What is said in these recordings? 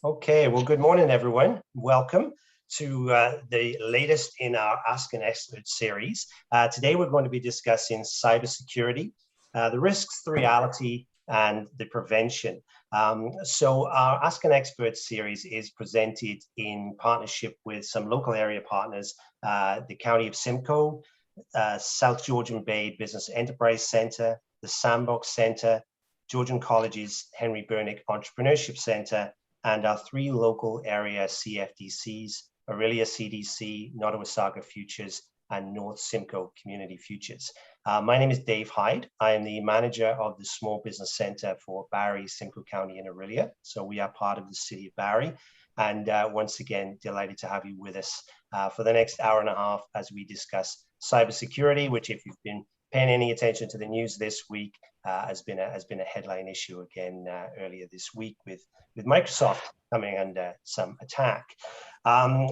Okay, well, good morning, everyone. Welcome to the latest in our Ask an Expert series. Today, we're going to be discussing cybersecurity, the risks, the reality, and the prevention. So our Ask an Expert series is presented in partnership with some local area partners, the County of Simcoe, South Georgian Bay Business Enterprise Center, the Sandbox Center, Georgian College's Henry Bernick Entrepreneurship Center, and our three local area CFDCs, Aurelia CDC, Nottawasaga Futures, and North Simcoe Community Futures. My name is Dave Hyde. I am the manager of the Small Business Center for Barrie, Simcoe County, and Aurelia. So we are part of the city of Barrie. And once again, delighted to have you with us for the next hour and a half as we discuss cybersecurity, which, if you've been paying any attention to the news this week, has been a headline issue again earlier this week with Microsoft coming under some attack.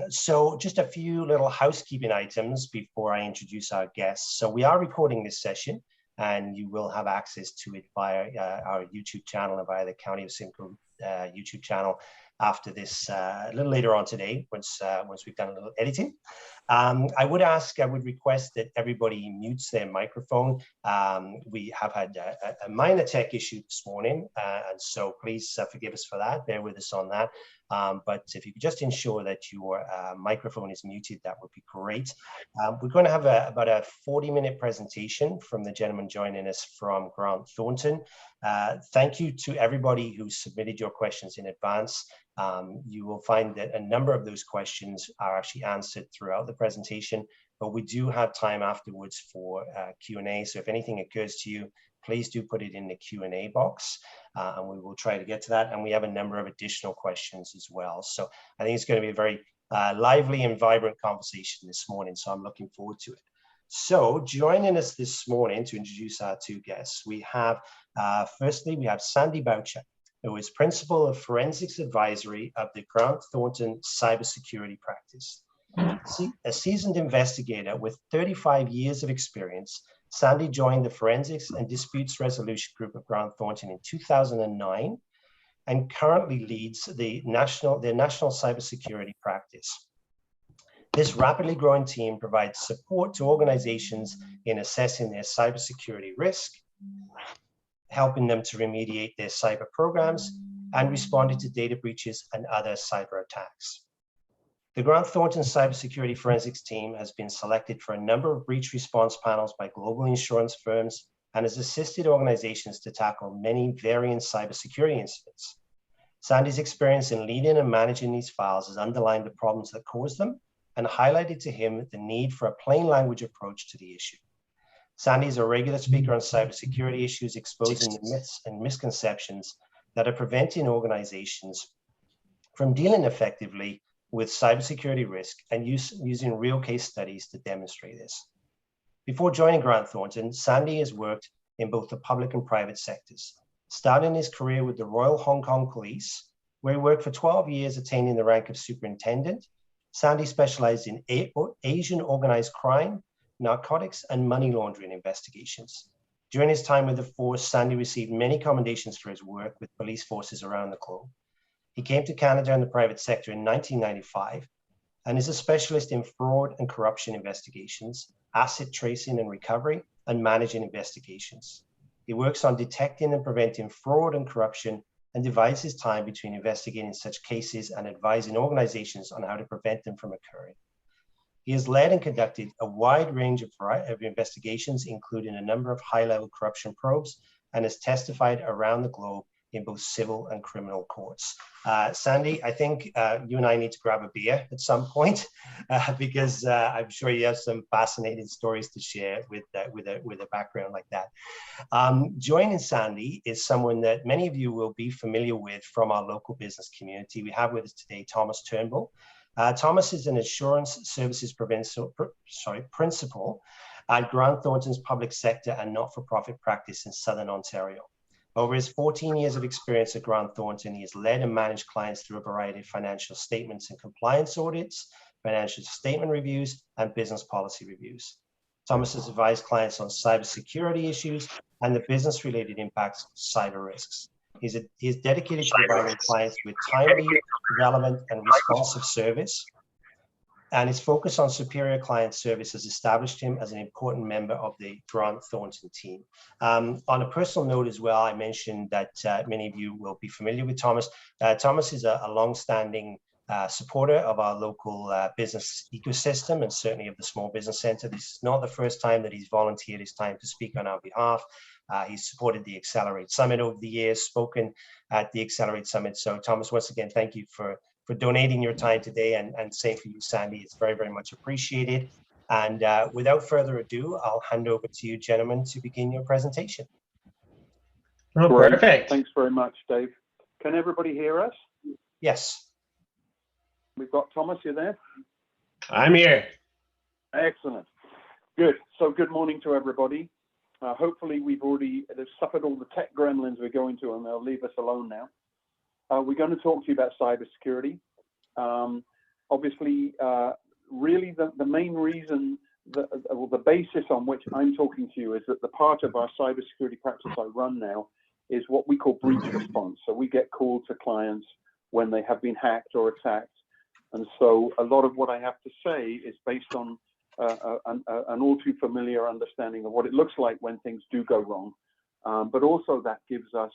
So just a few little housekeeping items before I introduce our guests. So we are recording this session, and you will have access to it via our YouTube channel and via the County of Simcoe YouTube channel after this, a little later on today, once we've done a little editing. I would request that everybody mutes their microphone. We have had a minor tech issue this morning, and so please forgive us for that. Bear with us on that. But if you could just ensure that your microphone is muted, that would be great. We're going to have about a 40-minute presentation from the gentleman joining us from Grant Thornton. Thank you to everybody who submitted your questions in advance. You will find that a number of those questions are actually answered throughout the presentation, but we do have time afterwards for Q&A. So if anything occurs to you, please do put it in the Q&A box, and we will try to get to that. And we have a number of additional questions as well. So I think it's going to be a very lively and vibrant conversation this morning. So I'm looking forward to it. So joining us this morning to introduce our two guests, we have, firstly, we have Sandy Baucher, who is Principal of Forensics Advisory of the Grant Thornton Cybersecurity Practice. A seasoned investigator with 35 years of experience, Sandy joined the Forensics and Disputes Resolution Group of Grant Thornton in 2009 and currently leads the national cybersecurity practice. This rapidly growing team provides support to organizations in assessing their cybersecurity risk, helping them to remediate their cyber programs, and responding to data breaches and other cyber attacks. The Grant Thornton Cybersecurity Forensics team has been selected for a number of breach response panels by global insurance firms and has assisted organizations to tackle many varying cybersecurity incidents. Sandy's experience in leading and managing these files has underlined the problems that cause them and highlighted to him the need for a plain language approach to the issue. Sandy is a regular speaker on cybersecurity issues, exposing the myths and misconceptions that are preventing organizations from dealing effectively with cybersecurity risk and using real case studies to demonstrate this. Before joining Grant Thornton, Sandy has worked in both the public and private sectors, starting his career with the Royal Hong Kong Police, where he worked for 12 years, attaining the rank of superintendent. Sandy specialized in Asian organized crime, narcotics, and money laundering investigations. During his time with the force, Sandy received many commendations for his work with police forces around the globe. He came to Canada in the private sector in 1995 and is a specialist in fraud and corruption investigations, asset tracing and recovery, and managing investigations. He works on detecting and preventing fraud and corruption and divides his time between investigating such cases and advising organizations on how to prevent them from occurring. He has led and conducted a wide range of investigations, including a number of high-level corruption probes, and has testified around the globe in both civil and criminal courts. Sandy, I think you and I need to grab a beer at some point because I'm sure you have some fascinating stories to share with a background like that. Joining Sandy is someone that many of you will be familiar with from our local business community. We have with us today Thomas Turnbull. Thomas is an insurance services principal at Grant Thornton's public sector and not-for-profit practice in Southern Ontario. Over his 14 years of experience at Grant Thornton, he has led and managed clients through a variety of financial statements and compliance audits, financial statement reviews, and business policy reviews. Thomas has advised clients on cybersecurity issues and the business-related impacts of cyber risks. He is dedicated to providing clients with timely, relevant, and responsive service. And his focus on superior client service has established him as an important member of the Grant Thornton team. On a personal note as well, I mentioned that many of you will be familiar with Thomas. Thomas is a long-standing supporter of our local business ecosystem, and certainly of the Small Business Center. This is not the first time that he's volunteered his time to speak on our behalf. He's supported the Accelerate Summit over the years, spoken at the Accelerate Summit. So Thomas, once again, thank you for donating your time today, and same for you, Sandy. It's very, very much appreciated. And without further ado, I'll hand over to you, gentlemen, to begin your presentation. Oh, perfect. Thanks very much, Dave. Can everybody hear us? Yes. We've got Thomas, you there? I'm here. Excellent. Good. So good morning to everybody. Hopefully they've suffered all the tech gremlins we're going to, and they'll leave us alone now. We're going to talk to you about cybersecurity. Obviously, really the main reason, the basis on which I'm talking to you is that the part of our cybersecurity practice I run now is what we call breach response. So we get called to clients when they have been hacked or attacked. And so a lot of what I have to say is based on an all too familiar understanding of what it looks like when things do go wrong. But also that gives us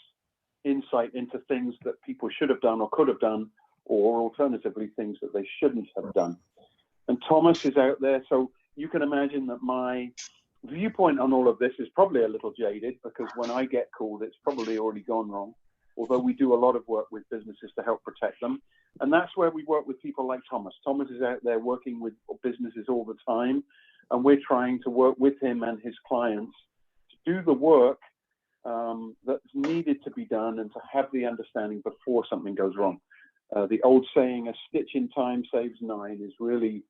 insight into things that people should have done or could have done, or alternatively things that they shouldn't have done. And Thomas is out there, so you can imagine that my viewpoint on all of this is probably a little jaded, because when I get called, it's probably already gone wrong, although we do a lot of work with businesses to help protect them. And that's where we work with people like Thomas. Thomas is out there working with businesses all the time, and we're trying to work with him and his clients to do the work that's needed to be done and to have the understanding before something goes wrong. The old saying, a stitch in time saves 9, is really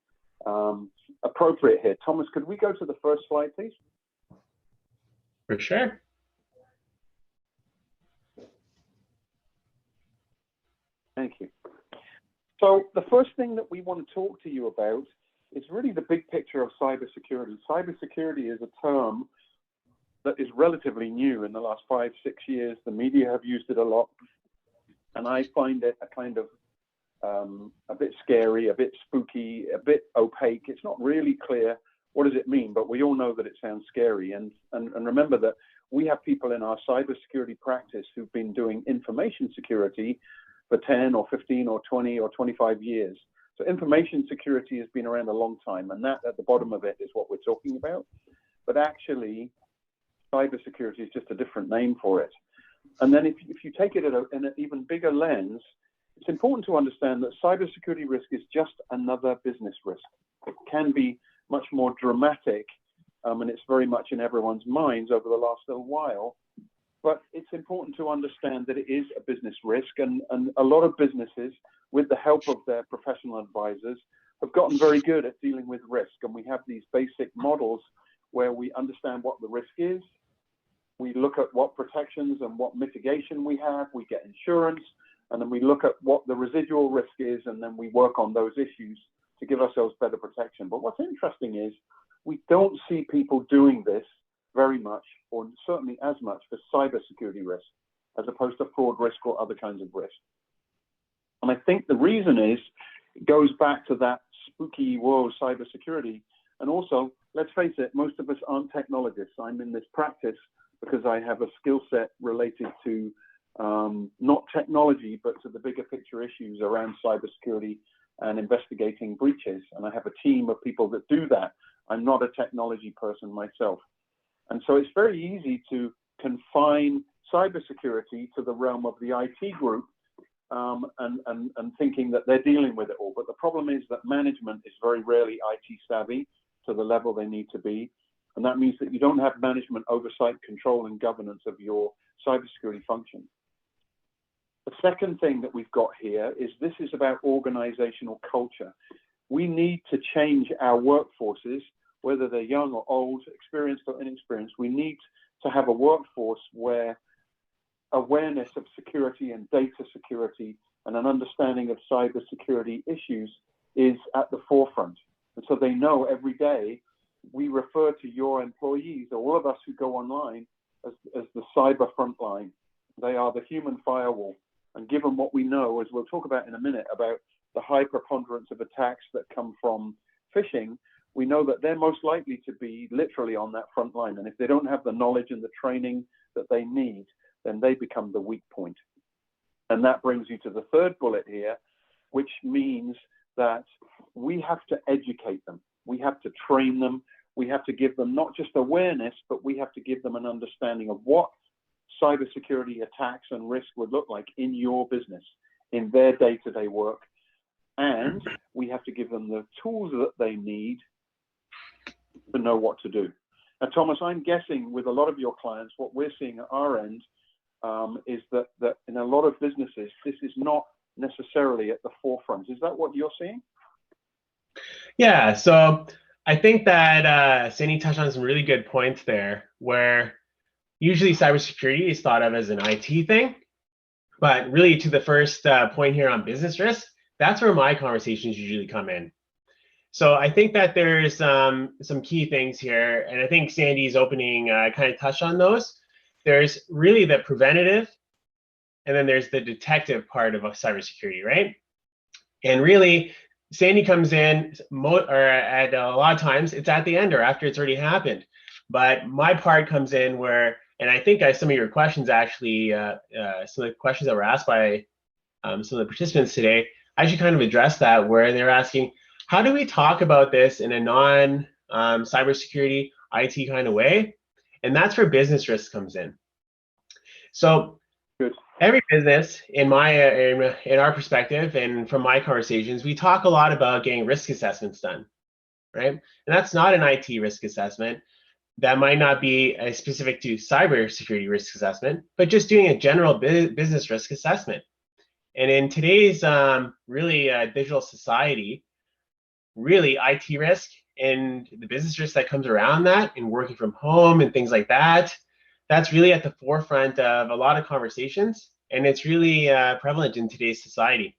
appropriate here. Thomas, could we go to the first slide, please? For sure. Thank you. So the first thing that we want to talk to you about is really the big picture of cybersecurity. Cybersecurity is a term that is relatively new in the last 5-6 years. The media have used it a lot, and I find it a kind of a bit scary, a bit spooky, a bit opaque. It's not really clear what does it mean, but we all know that it sounds scary. And remember that we have people in our cybersecurity practice who've been doing information security for 10 or 15 or 20 or 25 years. So information security has been around a long time, and that at the bottom of it is what we're talking about. But actually, cybersecurity is just a different name for it. And then if you take it in an even bigger lens, it's important to understand that cybersecurity risk is just another business risk. It can be much more dramatic, and it's very much in everyone's minds over the last little while. But it's important to understand that it is a business risk, and a lot of businesses, with the help of their professional advisors, have gotten very good at dealing with risk. And we have these basic models where we understand what the risk is. We look at what protections and what mitigation we have. We get insurance, and then we look at what the residual risk is, and then we work on those issues to give ourselves better protection. But what's interesting is we don't see people doing this very much, or certainly as much, for cybersecurity risk, as opposed to fraud risk or other kinds of risk. And I think the reason is, it goes back to that spooky world, cybersecurity. And also, let's face it, most of us aren't technologists. I'm in this practice because I have a skill set related to not technology, but to the bigger picture issues around cybersecurity and investigating breaches. And I have a team of people that do that. I'm not a technology person myself. And so it's very easy to confine cybersecurity to the realm of the IT group and thinking that they're dealing with it all. But the problem is that management is very rarely IT savvy to the level they need to be. And that means that you don't have management oversight, control, and governance of your cybersecurity function. The second thing that we've got here is this is about organizational culture. We need to change our workforces, whether they're young or old, experienced or inexperienced. We need to have a workforce where awareness of security and data security and an understanding of cybersecurity issues is at the forefront. And so they know every day we refer to your employees, or all of us who go online, as the cyber frontline. They are the human firewall. And given what we know, as we'll talk about in a minute, about the high preponderance of attacks that come from phishing, we know that they're most likely to be literally on that front line. And if they don't have the knowledge and the training that they need, then they become the weak point. And that brings you to the third bullet here, which means that we have to educate them. We have to train them. We have to give them not just awareness, but we have to give them an understanding of what cybersecurity attacks and risk would look like in your business, in their day-to-day work. And we have to give them the tools that they need to know what to do. Now, Thomas, I'm guessing with a lot of your clients, what we're seeing at our end is that in a lot of businesses, this is not necessarily at the forefront. Is that what you're seeing? Yeah, so I think that Sandy touched on some really good points there, where usually cybersecurity is thought of as an IT thing, but really to the first point here on business risk, that's where my conversations usually come in. So I think that there's some key things here, and I think Sandy's opening kind of touched on those. There's really the preventative, and then there's the detective part of cybersecurity, right? And really, Sandy comes in, or at a lot of times, it's at the end or after it's already happened. But my part comes in where, and I think some of your questions actually, some of the questions that were asked by some of the participants today, I should kind of address that, where they're asking, how do we talk about this in a non-cybersecurity IT kind of way? And that's where business risk comes in. So every business, in our perspective and from my conversations, we talk a lot about getting risk assessments done, right? And that's not an IT risk assessment. That might not be specific to cybersecurity risk assessment, but just doing a general business risk assessment. And in today's really digital society, really IT risk and the business risk that comes around that and working from home and things like that, that's really at the forefront of a lot of conversations, and it's really prevalent in today's society.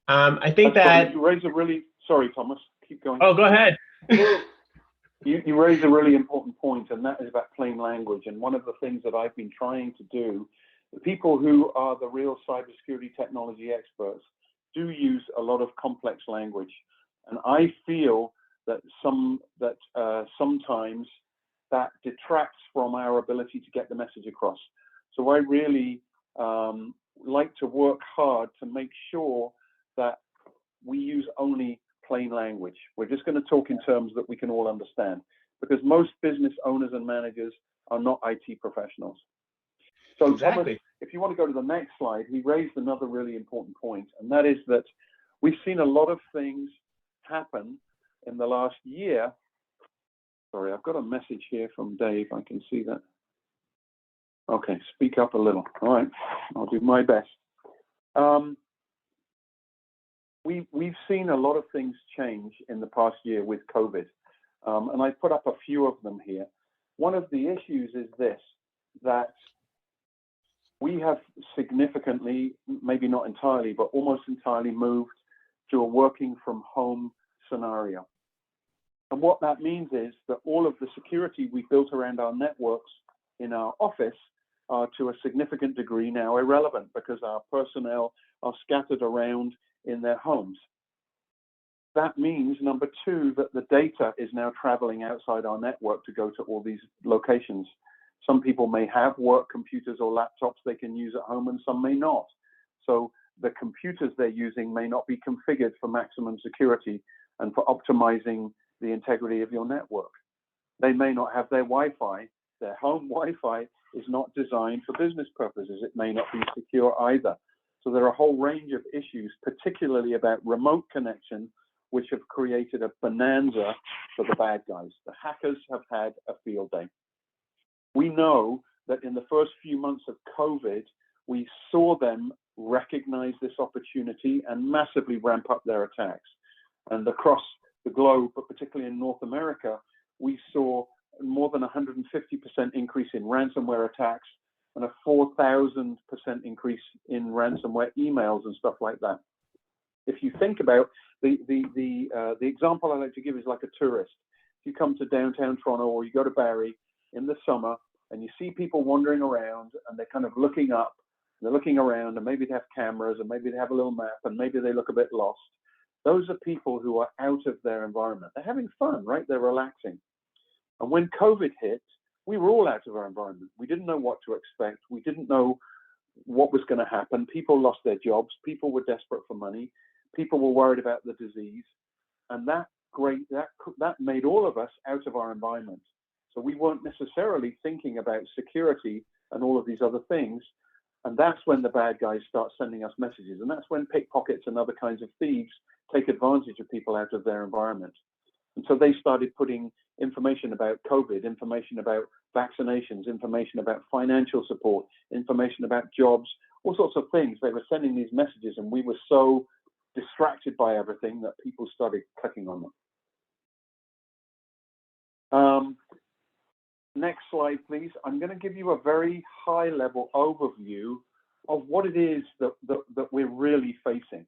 I think that you raise a really, sorry, Thomas, keep going. Oh, go ahead. You raise a really important point, and that is about plain language. And one of the things that I've been trying to do, the people who are the real cybersecurity technology experts do use a lot of complex language. And I feel that sometimes that detracts from our ability to get the message across. So I really like to work hard to make sure that we use only plain language. We're just going to talk in terms that we can all understand, because most business owners and managers are not IT professionals. So exactly. Thomas, if you want to go to the next slide, he raised another really important point, and that is that we've seen a lot of things happen in the last year. Sorry, I've got a message here from Dave. I can see that. Okay, speak up a little. All right, I'll do my best. We've seen a lot of things change in the past year with COVID, and I put up a few of them here. One of the issues is this, that we have significantly, maybe not entirely, but almost entirely moved to a working from home scenario. And what that means is that all of the security we built around our networks in our office are to a significant degree now irrelevant, because our personnel are scattered around in their homes. That means, number two, that the data is now traveling outside our network to go to all these locations. Some people may have work computers or laptops they can use at home, and some may not. So the computers they're using may not be configured for maximum security and for optimizing the integrity of your network. They may not have their Wi-Fi. Their home Wi-Fi is not designed for business purposes. It may not be secure either. So there are a whole range of issues, particularly about remote connection, which have created a bonanza for the bad guys. The hackers have had a field day. We know that in the first few months of COVID, we saw them recognize this opportunity and massively ramp up their attacks. And across the globe, but particularly in North America, we saw more than 150% increase in ransomware attacks and a 4,000% increase in ransomware emails and stuff like that. If you think about the example I like to give is like a tourist. If you come to downtown Toronto or you go to Barrie in the summer, and you see people wandering around, and they're kind of looking up, they're looking around, and maybe they have cameras, and maybe they have a little map, and maybe they look a bit lost. Those are people who are out of their environment. They're having fun, right? They're relaxing. And when COVID hit, we were all out of our environment. We didn't know what to expect. We didn't know what was going to happen. People lost their jobs. People were desperate for money. People were worried about the disease. And that made all of us out of our environment. So we weren't necessarily thinking about security and all of these other things. And that's when the bad guys start sending us messages. And that's when pickpockets and other kinds of thieves take advantage of people out of their environment. And so they started putting information about COVID, information about vaccinations, information about financial support, information about jobs, all sorts of things. They were sending these messages, and we were so distracted by everything that people started clicking on them. Next slide, please. I'm going to give you a very high-level overview of what it is that we're really facing.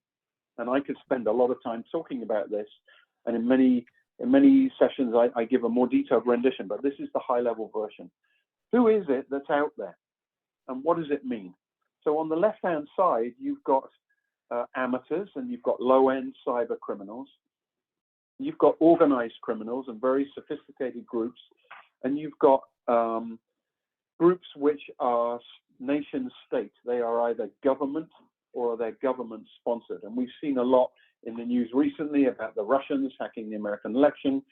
And I could spend a lot of time talking about this, and in many sessions I give a more detailed rendition, but this is the high-level version. Who is it that's out there, and what does it mean? So on the left-hand side, you've got amateurs, and you've got low-end cyber criminals. You've got organized criminals and very sophisticated groups, and you've got groups which are nation state. They are either government or they're government sponsored. And we've seen a lot in the news recently about the Russians hacking the American election,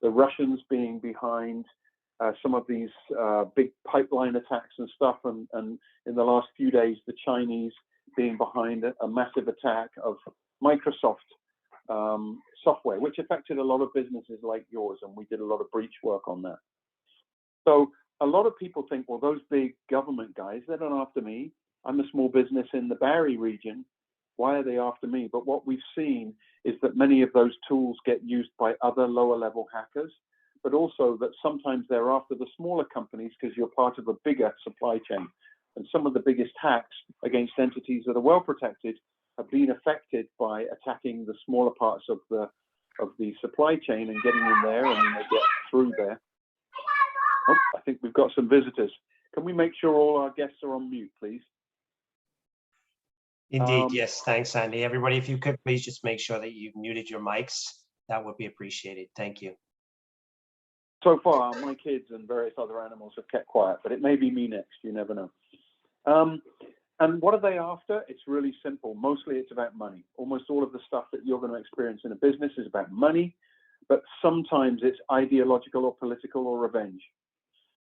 the Russians being behind some of these big pipeline attacks and stuff, and in the last few days, the Chinese being behind a massive attack of Microsoft software, which affected a lot of businesses like yours, and we did a lot of breach work on that. So a lot of people think, well, those big government guys, they're not after me. I'm a small business in the Barrie region. Why are they after me? But what we've seen is that many of those tools get used by other lower level hackers, but also that sometimes they're after the smaller companies because you're part of a bigger supply chain. And some of the biggest hacks against entities that are well protected have been affected by attacking the smaller parts of the supply chain and getting in there, and then they get through there. Oh, I think we've got some visitors. Can we make sure all our guests are on mute, please? Indeed, yes. Thanks, Andy. Everybody, if you could please just make sure that you've muted your mics, that would be appreciated. Thank you. So far, my kids and various other animals have kept quiet, but it may be me next. You never know. And what are they after? It's really simple. Mostly it's about money. Almost all of the stuff that you're going to experience in a business is about money, but sometimes it's ideological or political or revenge.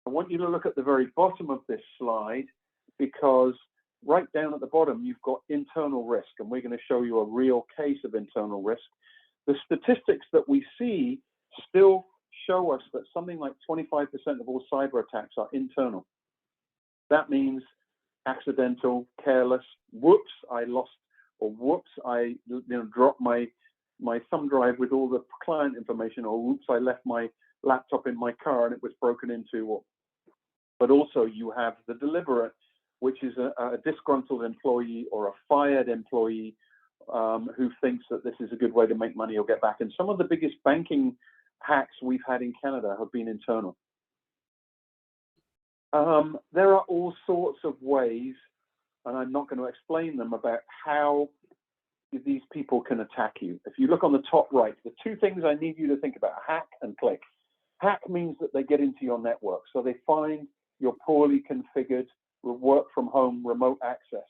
I want you to look at the very bottom of this slide, because right down at the bottom, you've got internal risk, and we're going to show you a real case of internal risk. The statistics that we see still show us that something like 25% of all cyber attacks are internal. That means accidental, careless, whoops, I lost, or whoops, I dropped my thumb drive with all the client information, or whoops, I left my laptop in my car and it was broken into. But also you have the deliberate, which is a disgruntled employee or a fired employee who thinks that this is a good way to make money or get back. And some of the biggest banking hacks we've had in Canada have been internal. There are all sorts of ways, and I'm not going to explain them, about how these people can attack you. If you look on the top right, the two things I need you to think about: hack and click. Hack means that they get into your network. So they find your poorly configured work from home remote access,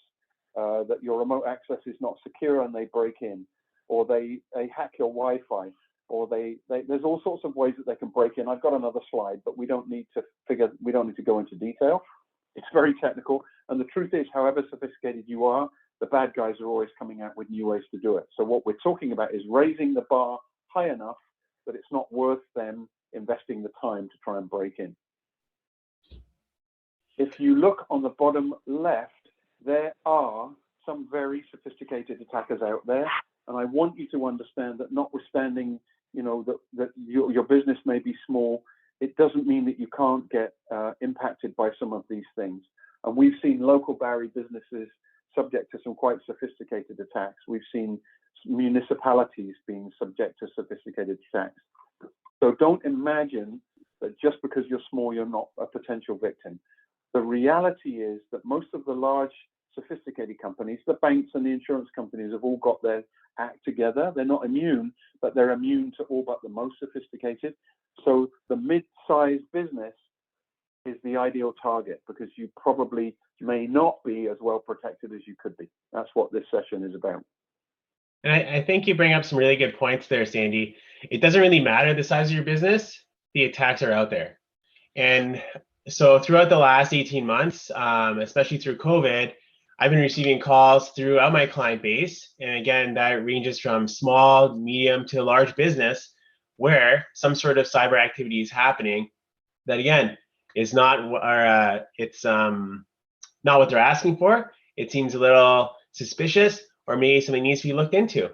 that your remote access is not secure, and they break in, or they hack your Wi-Fi, or there's all sorts of ways that they can break in. I've got another slide, but we don't need to go into detail. It's very technical, and the truth is, however sophisticated you are, the bad guys are always coming out with new ways to do it. So what we're talking about is raising the bar high enough that it's not worth them investing the time to try and break in. If you look on the bottom left, there are some very sophisticated attackers out there, and I want you to understand that, notwithstanding, that your business may be small, it doesn't mean that you can't get impacted by some of these things. And we've seen local Barrie businesses subject to some quite sophisticated attacks. We've seen municipalities being subject to sophisticated attacks. So don't imagine that just because you're small, you're not a potential victim. The reality is that most of the large, sophisticated companies, the banks and the insurance companies, have all got their act together. They're not immune, but they're immune to all but the most sophisticated. So the mid-sized business is the ideal target, because you probably may not be as well protected as you could be. That's what this session is about. And I think you bring up some really good points there, Sandy. It doesn't really matter the size of your business, the attacks are out there. And so throughout the last 18 months, especially through COVID, I've been receiving calls throughout my client base. And again, that ranges from small, medium to large business, where some sort of cyber activity is happening that, again, is not, or it's not what they're asking for. It seems a little suspicious, or maybe something needs to be looked into.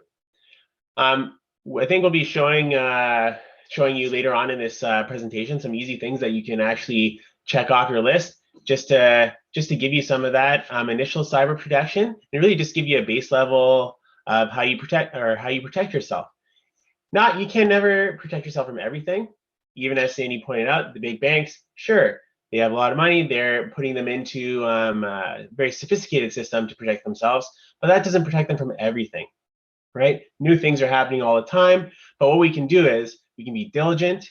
I think we'll be showing you later on in this presentation some easy things that you can actually check off your list, just to give you some of that initial cyber protection, and really just give you a base level of how you protect yourself. You can never protect yourself from everything. Even as Sandy pointed out, the big banks, sure, they have a lot of money. They're putting them into a very sophisticated system to protect themselves, but that doesn't protect them from everything, right? New things are happening all the time, but what we can do is we can be diligent.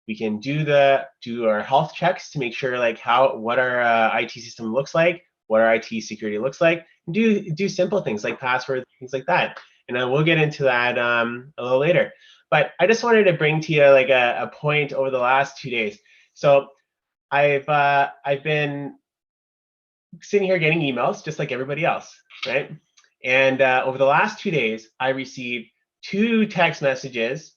We can do our health checks to make sure what our IT system looks like, what our IT security looks like, and do simple things like passwords, things like that. And we'll get into that a little later. But I just wanted to bring to you a point over the last 2 days. So I've been sitting here getting emails just like everybody else, right? And over the last 2 days, I received 2 text messages,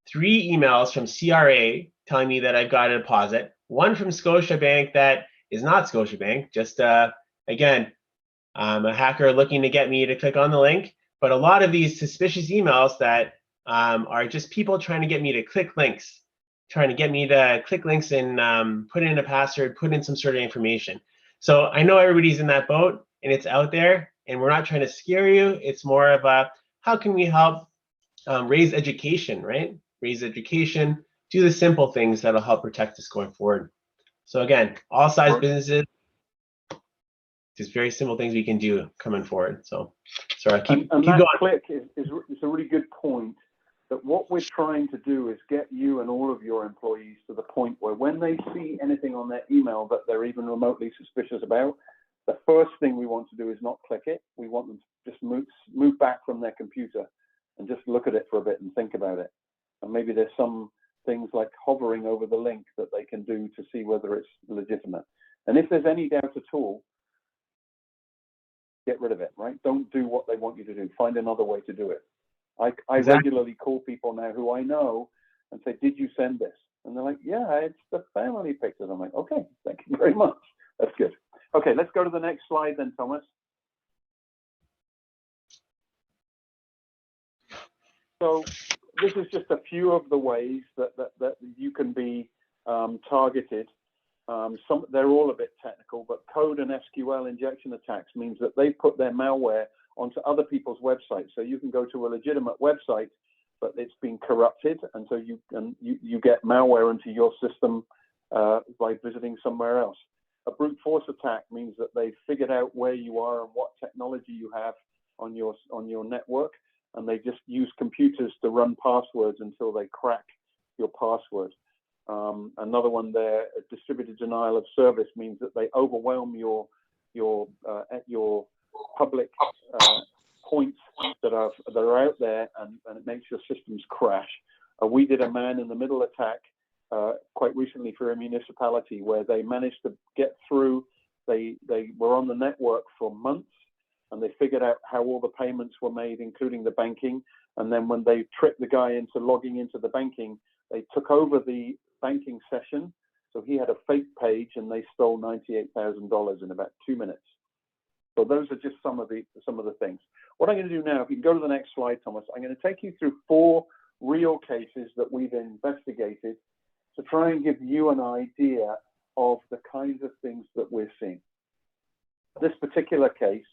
3 emails from CRA telling me that I've got a deposit, one from Scotiabank that is not Scotiabank, just again, a hacker looking to get me to click on the link. But a lot of these suspicious emails that are just people trying to get me to click links, and put in a password, put in some sort of information. So I know everybody's in that boat, and it's out there, and we're not trying to scare you. It's more of a, how can we help raise education, right? Raise education, do the simple things that'll help protect us going forward. So again, all size businesses, just very simple things we can do coming forward. So sorry, keep going. Click is a really good point, that what we're trying to do is get you and all of your employees to the point where when they see anything on their email that they're even remotely suspicious about, the first thing we want to do is not click it. We want them to just move back from their computer and just look at it for a bit and think about it. And maybe there's some things like hovering over the link that they can do to see whether it's legitimate. And if there's any doubt at all, get rid of it, right? Don't do what they want you to do. Find another way to do it. I regularly call people now who I know and say, did you send this? And they're like, yeah, it's the family pictures. I'm like, okay, thank you very much. That's good. Okay, let's go to the next slide then, Thomas. So this is just a few of the ways that you can be targeted. They're all a bit technical, but code and SQL injection attacks means that they put their malware onto other people's websites. So you can go to a legitimate website, but it's been corrupted, and so you get malware into your system by visiting somewhere else. A brute force attack means that they've figured out where you are and what technology you have on your network, and they just use computers to run passwords until they crack your password. Another one there, a distributed denial of service, means that they overwhelm your public points that are out there, and it makes your systems crash. We did a man-in-the-middle attack quite recently for a municipality where they managed to get through. They were on the network for months, and they figured out how all the payments were made, including the banking. And then when they tricked the guy into logging into the banking, they took over the banking session. So he had a fake page, and they stole $98,000 in about 2 minutes. So those are just some of the things. What I'm going to do now, if you can go to the next slide, Thomas, I'm going to take you through 4 real cases that we've investigated to try and give you an idea of the kinds of things that we're seeing. This particular case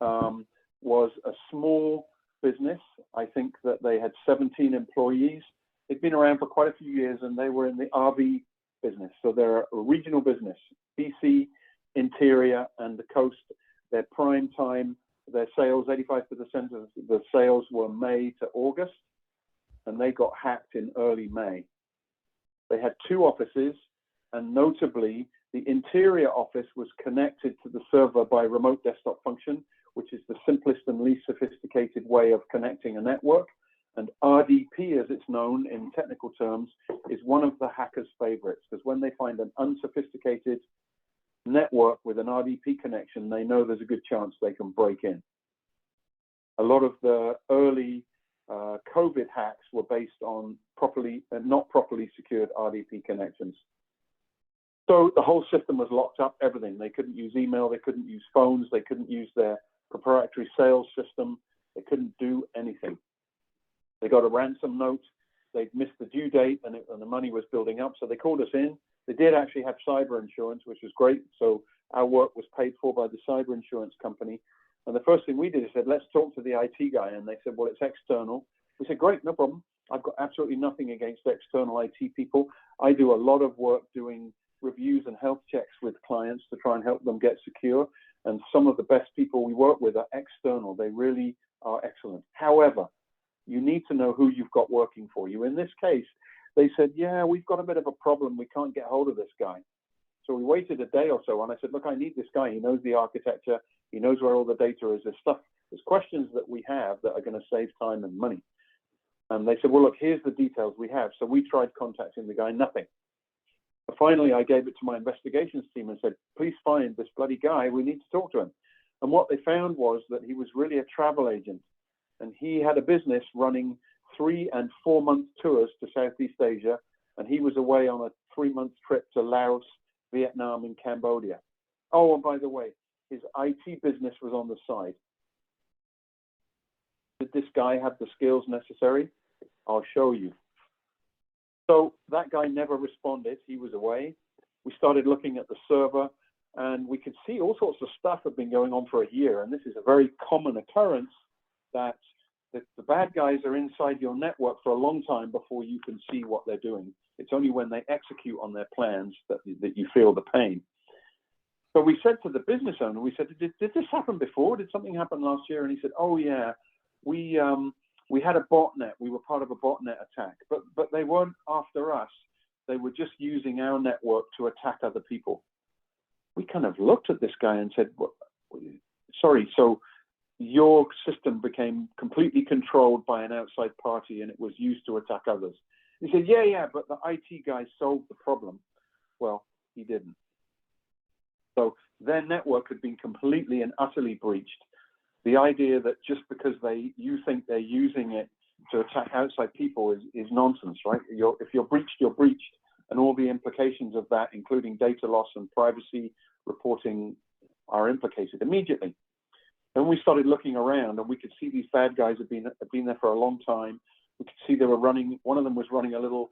was a small business. I think that they had 17 employees. They'd been around for quite a few years, and they were in the RV business. So they're a regional business, BC, interior, and the coast. Their prime time, their sales, 85% of the sales were May to August, and they got hacked in early May. They had 2 offices, and notably, the interior office was connected to the server by remote desktop function, which is the simplest and least sophisticated way of connecting a network. And RDP, as it's known in technical terms, is one of the hackers' favorites, because when they find an unsophisticated network with an RDP connection, they know there's a good chance they can break in. A lot of the early COVID hacks were based on not properly secured RDP connections. So the whole system was locked up, everything. They couldn't use email, they couldn't use phones, they couldn't use their proprietary sales system, they couldn't do anything. They got a ransom note, they'd missed the due date, and the money was building up, so they called us in. They did actually have cyber insurance, which was great, so our work was paid for by the cyber insurance company. And the first thing we did is said, let's talk to the IT guy, and they said, well, it's external. We said, great, no problem. I've got absolutely nothing against external IT people. I do a lot of work doing reviews and health checks with clients to try and help them get secure. And some of the best people we work with are external. They really are excellent. However, you need to know who you've got working for you. In this case, they said, yeah, we've got a bit of a problem. We can't get hold of this guy. So we waited a day or so, and I said, look, I need this guy. He knows the architecture. He knows where all the data is. There's questions that we have that are going to save time and money. And they said, well, look, here's the details we have. So we tried contacting the guy, nothing. But finally, I gave it to my investigations team and said, please find this bloody guy. We need to talk to him. And what they found was that he was really a travel agent. And he had a business running 3- and 4-month tours to Southeast Asia. And he was away on a 3-month trip to Laos, Vietnam, and Cambodia. Oh, and by the way, his IT business was on the side. Did this guy have the skills necessary? I'll show you. So that guy never responded. He was away. We started looking at the server, and we could see all sorts of stuff had been going on for a year. And this is a very common occurrence, that the bad guys are inside your network for a long time before you can see what they're doing. It's only when they execute on their plans that you feel the pain. So we said to the business owner, we said, did this happen before? Did something happen last year? And he said, oh yeah, we had a botnet. We were part of a botnet attack, but they weren't after us. They were just using our network to attack other people. We kind of looked at this guy and said, well, sorry, so your system became completely controlled by an outside party and it was used to attack others. He said, yeah, but the IT guy solved the problem. Well, he didn't. So their network had been completely and utterly breached. The idea that just because you think they're using it to attack outside people is nonsense, right? If you're breached, you're breached. And all the implications of that, including data loss and privacy reporting, are implicated immediately. Then we started looking around, and we could see these bad guys had been there for a long time. We could see they were running, one of them was running a little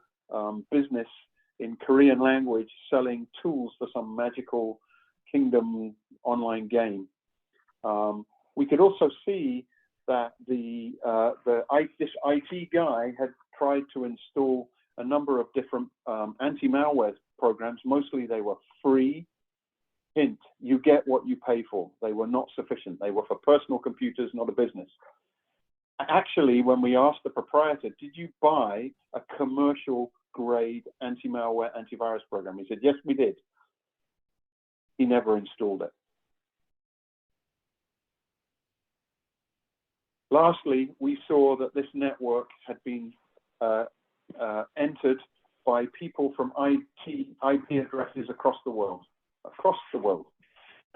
business in Korean language, selling tools for some magical kingdom online game. We could also see that this IT guy had tried to install a number of different anti-malware programs. Mostly they were free. Hint, you get what you pay for. They were not sufficient. They were for personal computers, not a business. Actually, when we asked the proprietor, did you buy a commercial grade anti-malware antivirus program? He said, yes, we did. He never installed it. Lastly, we saw that this network had been entered by people from IP addresses across the world.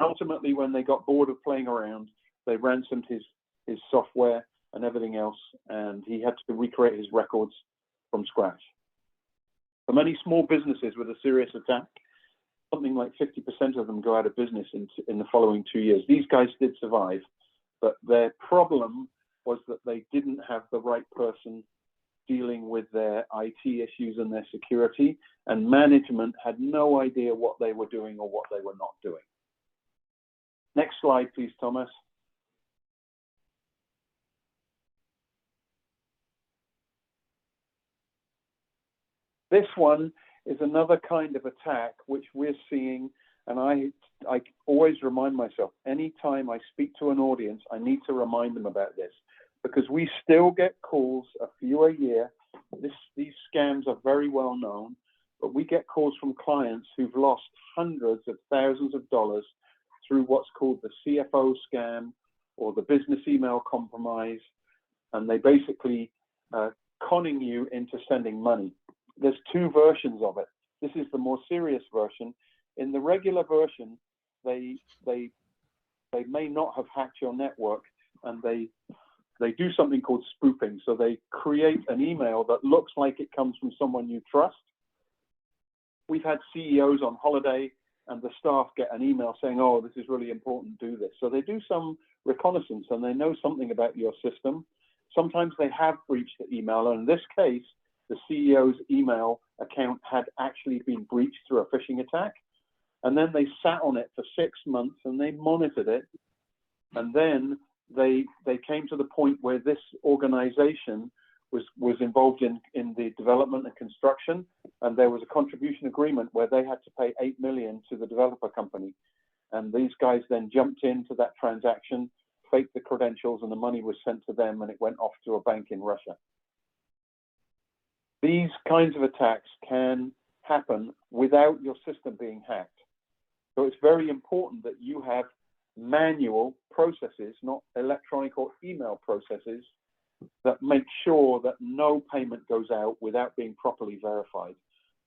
Ultimately, when they got bored of playing around, they ransomed his software and everything else, and he had to recreate his records from scratch. For many small businesses with a serious attack, something like 50% of them go out of business in the following 2 years. These guys did survive, but their problem was that they didn't have the right person dealing with their IT issues and their security, and management had no idea what they were doing or what they were not doing. Next slide, please, Thomas. This one is another kind of attack which we're seeing, and I always remind myself, anytime I speak to an audience, I need to remind them about this, because we still get calls, a few a year. These scams are very well known, but we get calls from clients who've lost hundreds of thousands of dollars through what's called the CFO scam or the business email compromise, and they basically conning you into sending money. There's two versions of it. This is the more serious version. In the regular version, they may not have hacked your network, and they do something called spoofing. So they create an email that looks like it comes from someone you trust. We've had CEOs on holiday, and the staff get an email saying, oh, this is really important, do this. So they do some reconnaissance, and they know something about your system. Sometimes they have breached the email, and in this case, the CEO's email account had actually been breached through a phishing attack. And then they sat on it for 6 months, and they monitored it. And then they came to the point where this organization was involved in the development and construction, and there was a contribution agreement where they had to pay $8 million to the developer company. And these guys then jumped into that transaction, faked the credentials, and the money was sent to them, and it went off to a bank in Russia. These kinds of attacks can happen without your system being hacked. So it's very important that you have manual processes, not electronic or email processes, that make sure that no payment goes out without being properly verified.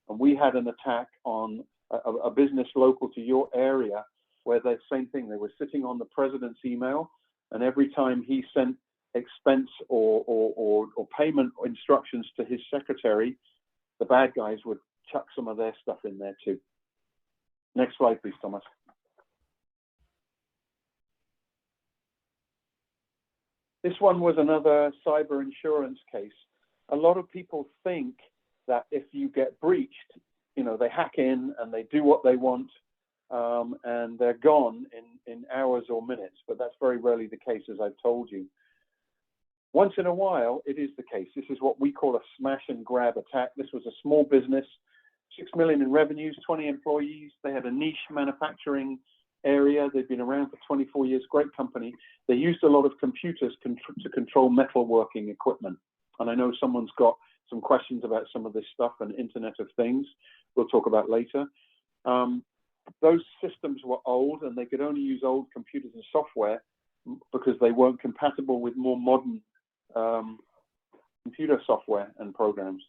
And we had an attack on a business local to your area where the same thing, they were sitting on the president's email, and every time he sent expense or payment instructions to his secretary, the bad guys would chuck some of their stuff in there too. Next slide, please, Thomas. This one was another cyber insurance case. A lot of people think that if you get breached, you know, they hack in and they do what they want, and they're gone in hours or minutes, but that's very rarely the case, as I've told you. Once in a while, it is the case. This is what we call a smash and grab attack. This was a small business, 6 million in revenues, 20 employees. They had a niche manufacturing area. They've been around for 24 years, great company. They used a lot of computers to control metalworking equipment. And I know someone's got some questions about some of this stuff and Internet of Things we'll talk about later. Those systems were old, and they could only use old computers and software because they weren't compatible with more modern computer software and programs.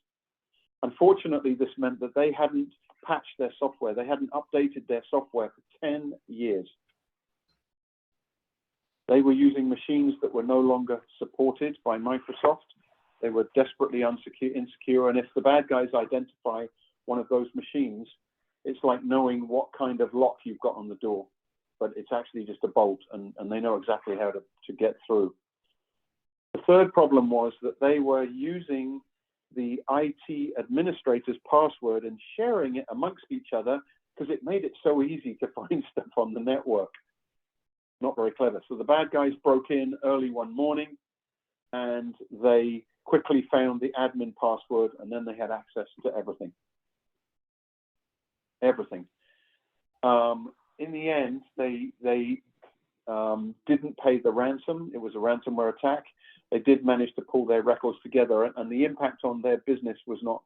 Unfortunately, this meant that they hadn't patched their software. They hadn't updated their software for 10 years. They were using machines that were no longer supported by Microsoft. They were desperately insecure, and if the bad guys identify one of those machines, it's like knowing what kind of lock you've got on the door, but it's actually just a bolt, and they know exactly how to get through. The third problem was that they were using the IT administrator's password and sharing it amongst each other because it made it so easy to find stuff on the network. Not very clever. So the bad guys broke in early one morning, and they quickly found the admin password, and then they had access to everything. Everything. In the end, they didn't pay the ransom. It was a ransomware attack. They did manage to pull their records together, and the impact on their business was not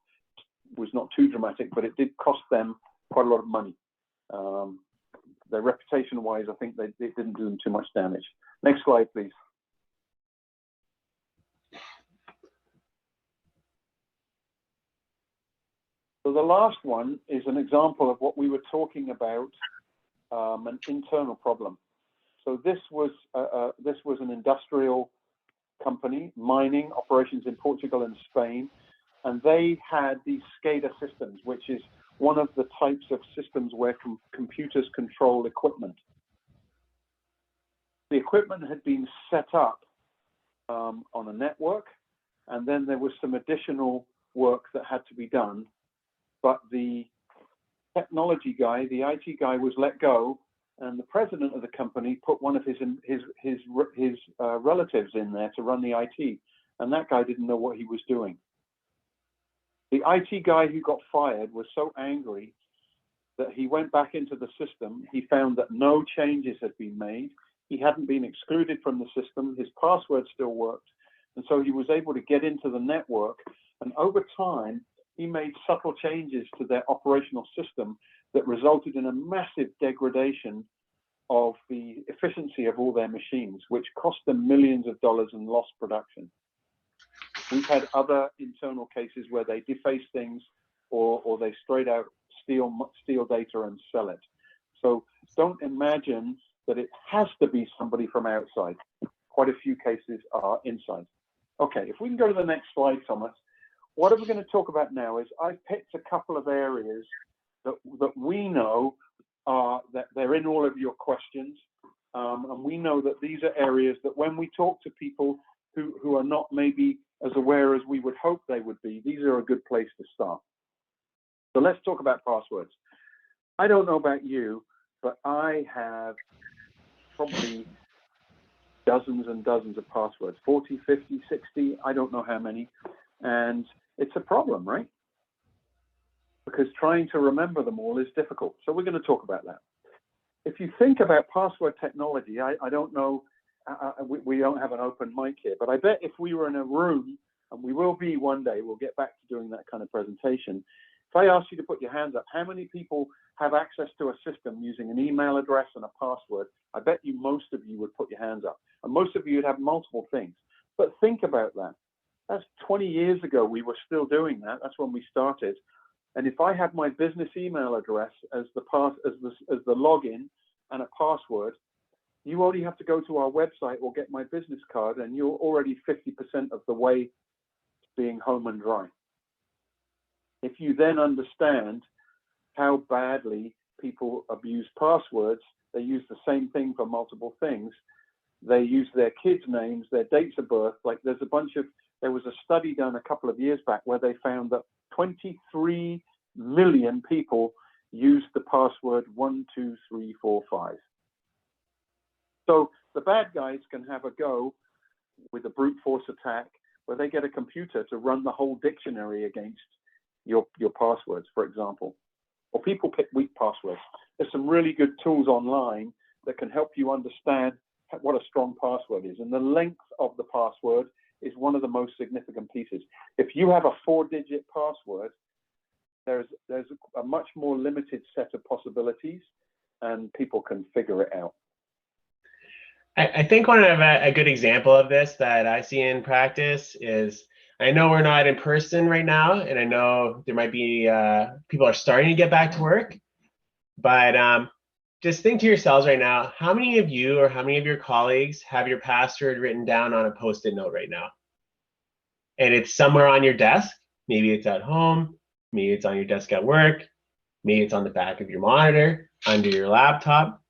too dramatic, but it did cost them quite a lot of money. Their reputation-wise, I think it didn't do them too much damage. Next slide, please. So the last one is an example of what we were talking about, an internal problem. So this was an industrial company, mining operations in Portugal and Spain, and they had these SCADA systems, which is one of the types of systems where computers control equipment. The equipment had been set up on a network, and then there was some additional work that had to be done, but the technology guy, the IT guy, was let go, and the president of the company put one of his relatives in there to run the IT, and that guy didn't know what he was doing. The IT guy who got fired was so angry that he went back into the system. He found that no changes had been made. He hadn't been excluded from the system. His password still worked. And so he was able to get into the network. And over time, he made subtle changes to their operational system that resulted in a massive degradation of the efficiency of all their machines, which cost them millions of dollars and lost production. We've had other internal cases where they deface things or they straight out steal data and sell it. So don't imagine that it has to be somebody from outside. Quite a few cases are inside. Okay, if we can go to the next slide, Thomas. What we're going to talk about now is I've picked a couple of areas that we know that they're in all of your questions. And we know that these are areas that when we talk to people who are not maybe as aware as we would hope they would be, these are a good place to start. So let's talk about passwords. I don't know about you, but I have probably dozens and dozens of passwords, 40, 50, 60, I don't know how many. And it's a problem, right? Because trying to remember them all is difficult. So we're going to talk about that. If you think about password technology, I don't know, we don't have an open mic here, but I bet if we were in a room, and we will be one day, we'll get back to doing that kind of presentation. If I asked you to put your hands up, how many people have access to a system using an email address and a password? I bet you most of you would put your hands up. And most of you would have multiple things. But think about that. That's 20 years ago, we were still doing that. That's when we started. And if I had my business email address as the login and a password, you only have to go to our website or get my business card, and you're already 50% of the way to being home and dry. If you then understand how badly people abuse passwords, they use the same thing for multiple things. They use their kids' names, their dates of birth. Like there was a study done a couple of years back where they found that 23 million people used the password 12345. So the bad guys can have a go with a brute force attack where they get a computer to run the whole dictionary against your passwords, for example. Or people pick weak passwords. There's some really good tools online that can help you understand what a strong password is. And the length of the password is one of the most significant pieces. If you have a 4-digit password, there's a much more limited set of possibilities and people can figure it out. I think one of a good example of this that I see in practice is, I know we're not in person right now, and I know there might be people are starting to get back to work, but just think to yourselves right now, how many of you or how many of your colleagues have your password written down on a Post-it note right now? And it's somewhere on your desk. Maybe it's at home, maybe it's on your desk at work, maybe it's on the back of your monitor, under your laptop.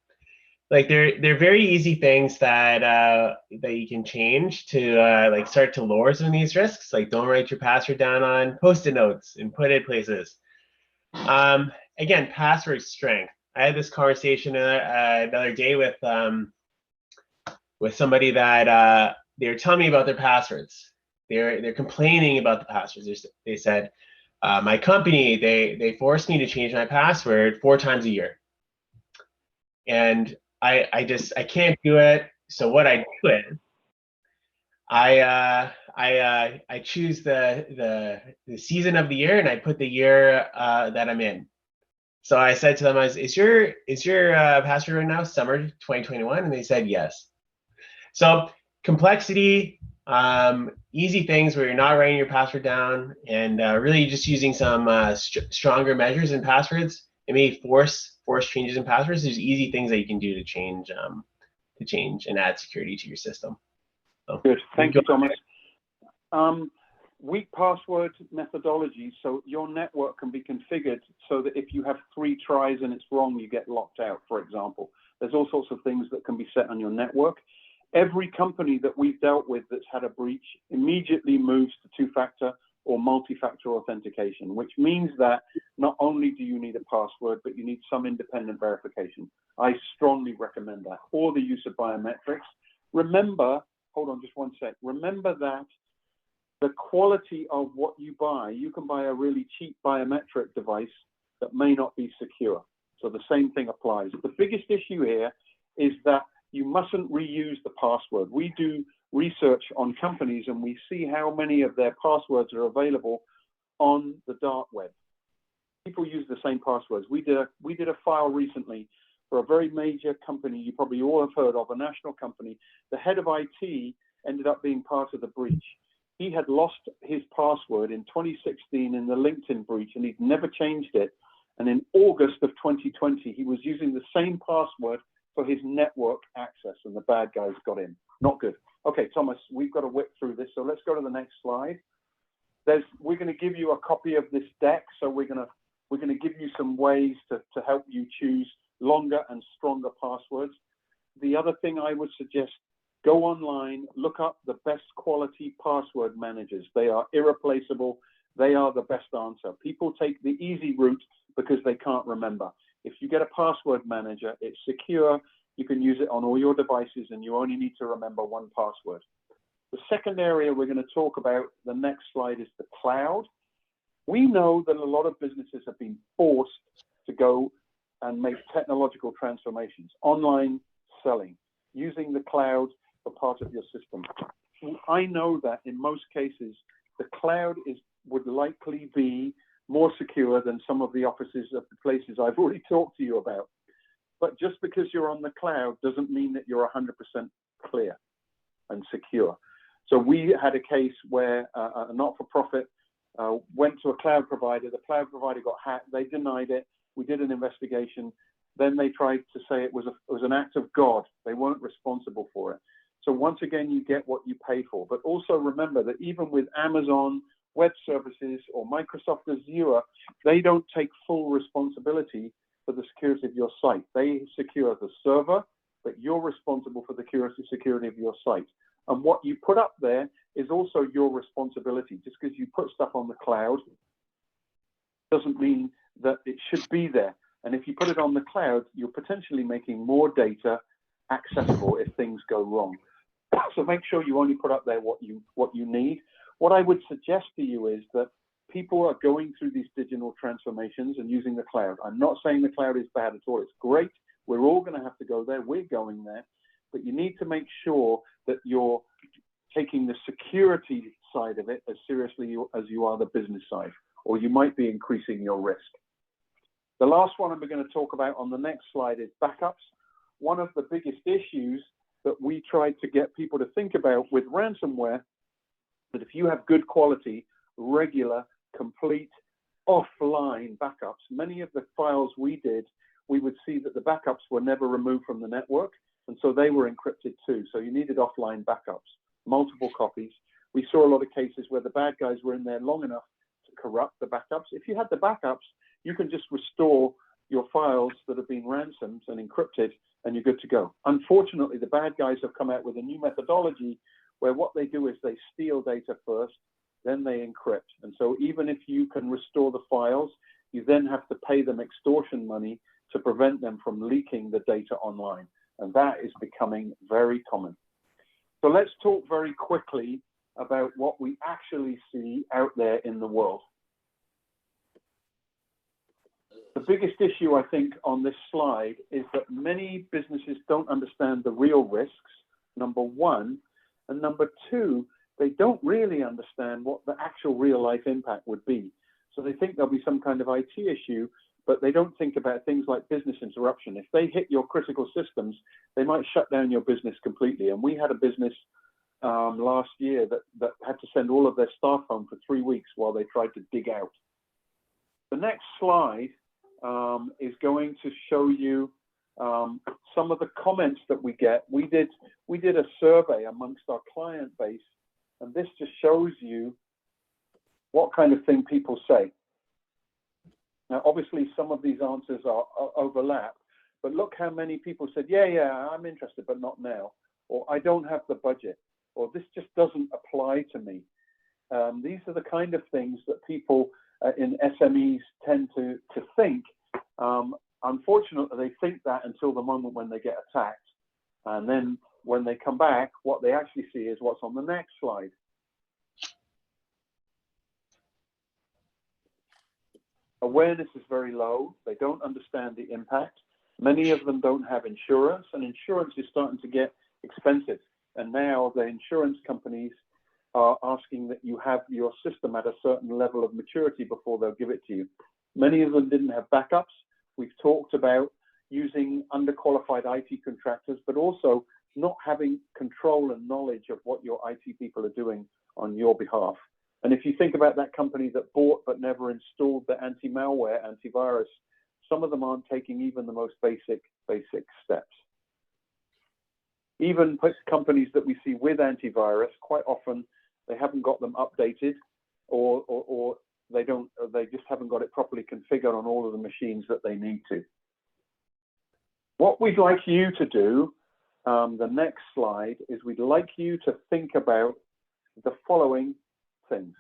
Like they're very easy things that that you can change to like start to lower some of these risks. Like don't write your password down on Post-it notes and put it places. Again, password strength. I had this conversation another day with somebody that they were telling me about their passwords. They're complaining about the passwords. They said, my company, they forced me to change my password 4 times a year. And I can't do it. So what I do is I choose the season of the year and I put the year that I'm in. So I said to them, is your password right now summer 2021? And they said yes. So complexity, easy things where you're not writing your password down and really just using some stronger measures in passwords. It may force changes in passwords. There's easy things that you can do to change and add security to your system. So, good, thank you, Thomas. Weak password methodology, so your network can be configured so that if you have 3 tries and it's wrong, you get locked out, for example. There's all sorts of things that can be set on your network. Every company that we've dealt with that's had a breach immediately moves to 2-factor or multi-factor authentication, which means that not only do you need a password, but you need some independent verification. I strongly recommend that, or the use of biometrics. Remember, hold on just one sec. Remember that the quality of what you buy. You can buy a really cheap biometric device that may not be secure. So the same thing applies. The biggest issue here is that you mustn't reuse the password. We do research on companies and we see how many of their passwords are available on the dark web. People use the same passwords. We did a file recently for a very major company you probably all have heard of, a national company. The head of IT ended up being part of the breach. He had lost his password in 2016 in the LinkedIn breach, and he'd never changed it. And in August of 2020, he was using the same password for his network access, and the bad guys got in. Not good. Okay, Thomas, we've got to whip through this, so let's go to the next slide. We're going to give you a copy of this deck, so we're going to give you some ways to help you choose longer and stronger passwords. The other thing I would suggest, go online, look up the best quality password managers. They are irreplaceable. They are the best answer. People take the easy route because they can't remember. If you get a password manager, it's secure. You can use it on all your devices and you only need to remember one password. The second area we're going to talk about, the next slide, is the cloud. We know that a lot of businesses have been forced to go and make technological transformations, online selling, using the cloud for part of your system. I know that in most cases, the cloud would likely be more secure than some of the offices of the places I've already talked to you about. But just because you're on the cloud doesn't mean that you're 100% clear and secure. So we had a case where a not-for-profit went to a cloud provider. The cloud provider got hacked. They denied it. We did an investigation. Then they tried to say it was an act of God. They weren't responsible for it. So once again, you get what you pay for. But also remember that even with Amazon Web Services or Microsoft Azure, they don't take full responsibility for the security of your site. They secure the server, but you're responsible for the security of your site. And what you put up there is also your responsibility. Just because you put stuff on the cloud doesn't mean that it should be there. And if you put it on the cloud, you're potentially making more data accessible if things go wrong. So make sure you only put up there what you need. What I would suggest to you is that people are going through these digital transformations and using the cloud. I'm not saying the cloud is bad at all. It's great. We're all going to have to go there. We're going there. But you need to make sure that you're taking the security side of it as seriously as you are the business side, or you might be increasing your risk. The last one I'm going to talk about on the next slide is backups. One of the biggest issues that we tried to get people to think about with ransomware, that if you have good quality, regular, complete, offline backups, many of the files we did, we would see that the backups were never removed from the network, and so they were encrypted too. So you needed offline backups, multiple copies. We saw a lot of cases where the bad guys were in there long enough to corrupt the backups. If you had the backups, you can just restore your files that have been ransomed and encrypted, and you're good to go. Unfortunately, the bad guys have come out with a new methodology where what they do is they steal data first, then they encrypt. And so even if you can restore the files, you then have to pay them extortion money to prevent them from leaking the data online. And that is becoming very common. So let's talk very quickly about what we actually see out there in the world. The biggest issue, I think, on this slide is that many businesses don't understand the real risks, number one, and number two, they don't really understand what the actual real-life impact would be. So they think there'll be some kind of IT issue, but they don't think about things like business interruption. If they hit your critical systems, they might shut down your business completely. And we had a business last year that had to send all of their staff home for 3 weeks while they tried to dig out. The next slide is going to show you some of the comments that we get. We did a survey amongst our client base, and this just shows you what kind of thing people say. Now, obviously, some of these answers are overlap, but look how many people said, yeah, I'm interested, but not now, or I don't have the budget, or this just doesn't apply to me. These are the kind of things that people in SMEs tend to think. Unfortunately, they think that until the moment when they get attacked. And then when they come back, what they actually see is what's on the next slide. Awareness is very low. They don't understand the impact. Many of them don't have insurance, and insurance is starting to get expensive. And now the insurance companies are asking that you have your system at a certain level of maturity before they'll give it to you. Many of them didn't have backups. We've talked about using underqualified IT contractors, but also not having control and knowledge of what your IT people are doing on your behalf. And if you think about that company that bought but never installed the anti-malware, antivirus, some of them aren't taking even the most basic steps. Even companies that we see with antivirus, quite often they haven't got them updated, or they just haven't got it properly configured on all of the machines that they need to. What we'd like you to do, the next slide, is we'd like you to think about the following things.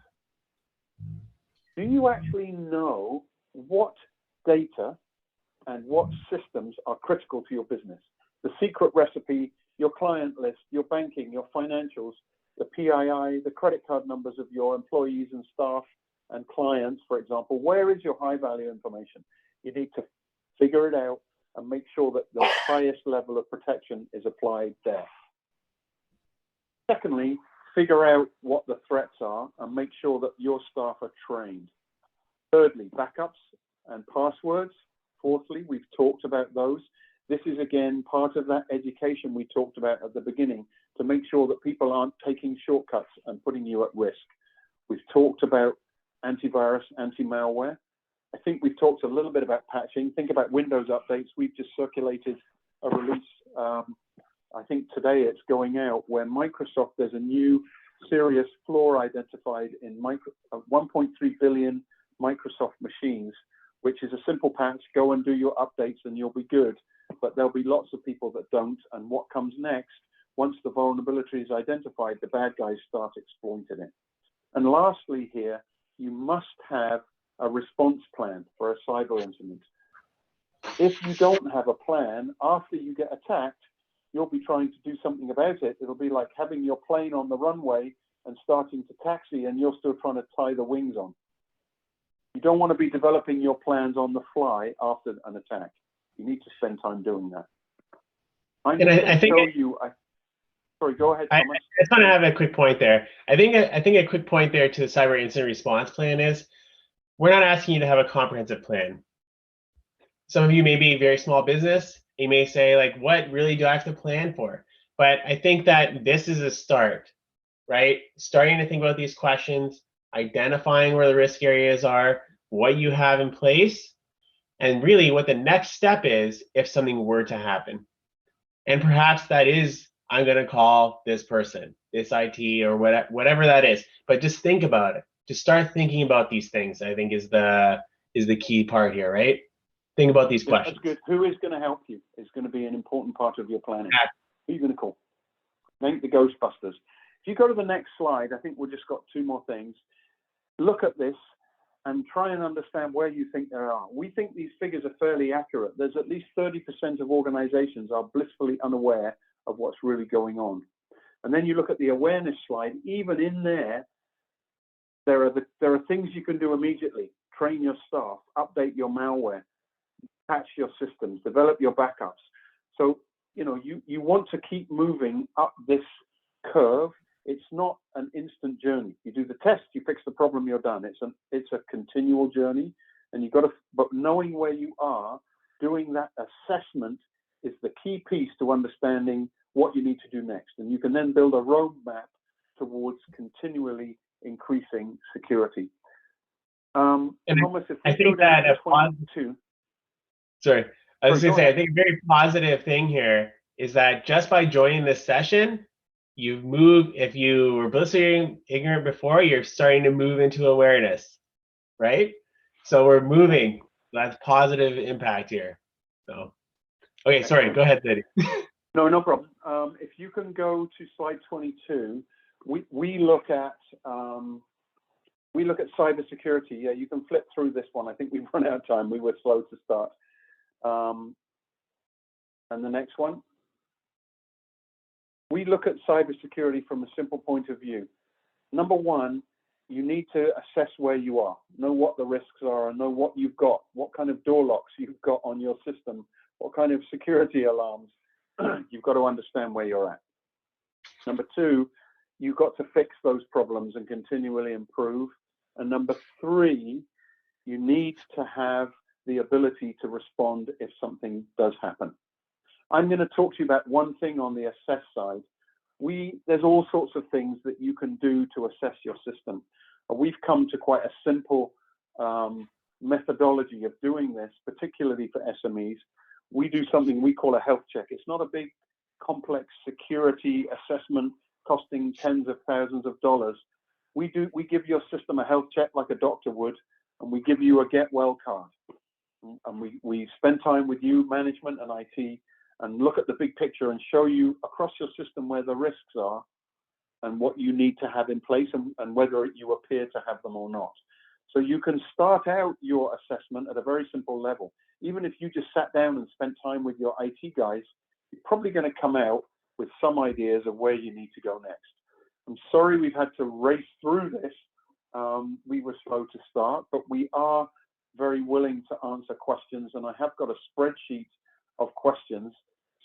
Do you actually know what data and what systems are critical to your business? The secret recipe, your client list, your banking, your financials, the PII, the credit card numbers of your employees and staff and clients, for example. Where is your high value information? You need to figure it out and make sure that the highest level of protection is applied there. Secondly, figure out what the threats are and make sure that your staff are trained. Thirdly, backups and passwords. Fourthly, we've talked about those. This is again part of that education we talked about at the beginning to make sure that people aren't taking shortcuts and putting you at risk. We've talked about antivirus, anti-malware. I think we've talked a little bit about patching. Think about Windows updates. We've just circulated a release. I think today it's going out where Microsoft, there's a new serious flaw identified in 1.3 billion Microsoft machines, which is a simple patch. Go and do your updates and you'll be good. But there'll be lots of people that don't. And what comes next, once the vulnerability is identified, the bad guys start exploiting it. And lastly here, you must have a response plan for a cyber incident. If you don't have a plan, after you get attacked, you'll be trying to do something about it. It'll be like having your plane on the runway and starting to taxi and you're still trying to tie the wings on. You don't want to be developing your plans on the fly after an attack. You need to spend time doing that. I'm going to show you. Sorry, go ahead, Thomas. I just want to have a quick point there. I think a quick point there to the cyber incident response plan is we're not asking you to have a comprehensive plan. Some of you may be a very small business. You may say, like, what really do I have to plan for? But I think that this is a start, right? Starting to think about these questions, identifying where the risk areas are, what you have in place, and really what the next step is if something were to happen. And perhaps that is, I'm going to call this person, this IT, or whatever that is. But just think about it. Just start thinking about these things, I think is the key part here, right? Think about these questions. That's good. Who is going to help you is going to be an important part of your planning. Yeah. Who are you going to call? Make the Ghostbusters. If you go to the next slide, I think we've just got two more things. Look at this and try and understand where you think there are. We think these figures are fairly accurate. There's at least 30% of organizations are blissfully unaware of what's really going on. And then you look at the awareness slide, even in there are things you can do immediately. Train your staff, update your malware, patch your systems, develop your backups. So, you know, you want to keep moving up this curve. It's not an instant journey. You do the test, you fix the problem, you're done. It's a continual journey, and you've got to. But knowing where you are, doing that assessment is the key piece to understanding what you need to do next. And you can then build a roadmap towards continually increasing security. Thomas, if I think that Sorry, I was going to say, I think a very positive thing here is that just by joining this session, you've moved. If you were blissfully ignorant before, you're starting to move into awareness, right? So we're moving. That's positive impact here. So, okay, sorry, go ahead, Eddie. No problem. If you can go to slide 22, we look at cybersecurity. Yeah, you can flip through this one. I think we've run out of time. We were slow to start. And the next one. We look at cybersecurity from a simple point of view. Number one, you need to assess where you are, know what the risks are, and know what you've got, what kind of door locks you've got on your system, what kind of security alarms. You've got to understand where you're at. Number two, you've got to fix those problems and continually improve. And number three, you need to have the ability to respond if something does happen. I'm going to talk to you about one thing on the assess side. There's all sorts of things that you can do to assess your system. We've come to quite a simple methodology of doing this, particularly for SMEs. We do something we call a health check. It's not a big, complex security assessment costing tens of thousands of dollars. We give your system a health check like a doctor would, and we give you a get well card. And we spend time with you, management and IT, and look at the big picture and show you across your system where the risks are and what you need to have in place, and whether you appear to have them or not. So you can start out your assessment at a very simple level. Even if you just sat down and spent time with your IT guys, you're probably going to come out with some ideas of where you need to go next. I'm sorry we've had to race through this. We were slow to start, but we are very willing to answer questions, and I have got a spreadsheet of questions.